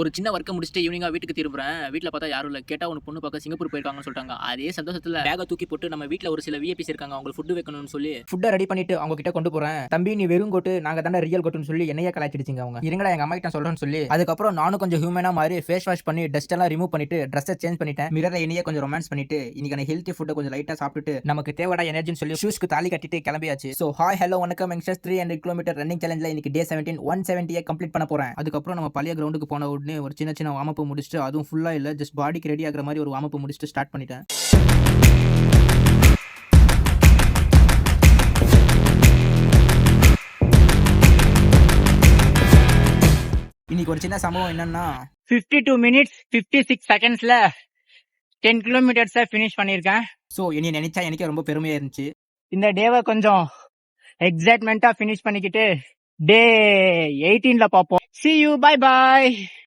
ஒரு சின்ன ஒர்க்க முடிச்சுட்டு ஈவினிங்கா வீட்டுக்கு திரும்புறேன். வீட்ல பார்த்தா யாரும் இல்ல. கேட்டா ஒரு பொண்ணு பார்க்க சிங்கப்பூர் போயிருக்காங்கன்னு சொல்ட்டாங்க. அதே சந்தோஷத்துல பேக்க தூக்கி போட்டு நம்ம வீட்ல ஒரு சில விஐபிஸ் இருக்காங்க. அவங்களுக்கு ஃபுட் வைக்கணும்னு சொல்லி ஃபுட்ட ரெடி பண்ணிட்டு அவங்க கிட்ட கொண்டு போறேன். தம்பி நீ வெறும் கோட்டு, நாங்க தான்டா ரியல் கோட்டுன்னு சொல்லி என்னையே கலாய்ச்சிடுச்சுங்க அவங்க. இருங்கடா எங்க அம்மா கிட்ட சொல்றேன்னு சொல்லி அதுக்கப்புறம் நானும் கொஞ்சம் ஹியூமனா மாறி ஃபேஸ் வாஷ் பண்ணி டஸ்ட் எல்லாம் ரிமூவ் பண்ணிட்டு ட்ரெஸ்ஸை சேஞ்ச் பண்ணிட்டேன். மிரர்ல என்னையே கொஞ்சம் ரொமான்ஸ் பண்ணிட்டு இன்னைக்கான ஹெல்த்தி ஃபுட்டை கொஞ்சம் லைட்டா சாப்பிட்டுட்டு நமக்கு தேவையான எனர்ஜின்னு சொல்லி ஷூஸ்க்கு தாலி கட்டிட்டு கிளம்பியாச்சு. ஸோ ஹாய் ஹலோ வணக்கம் யங்ஸ்டர்ஸ் 300 கிலோமீட்டர் ரன்னிங் சேலஞ்சில் இன்னைக்கு டே 17 170 கம்ப்ளீட் பண்ண போறேன். அதுக்கப்புறம் நம்ம பழைய கிரவுண்டுக்கு போன உடனே ஒரு சின்ன சின்ன வார்ம் அப் முடிச்சுட்டு அதுவும் ஃபுல்லா இல்ல ஜஸ்ட் பாடிக்கு ரெடி ஆகுற மாதிரி ஒரு வார்ம் அப் முடிச்சுட்டு ஸ்டார்ட் பண்ணிட்டேன். இன்னைக்கு ஒரு சின்ன சம்பவம் என்னன்னா 52 மினிட்ஸ் 56 செகண்ட்ஸ்ல 10 கிலோமீட்டர்ஸை ஃபினிஷ் பண்ணியிருக்கேன். ஸோ இனி நினைச்சா எனக்கே ரொம்ப பெருமையா இருந்துச்சு. இந்த டேவை கொஞ்சம் எக்ஸைட்மெண்ட்டா ஃபினிஷ் பண்ணிக்கிட்டு டே 18ல பார்ப்போம். See you, bye bye.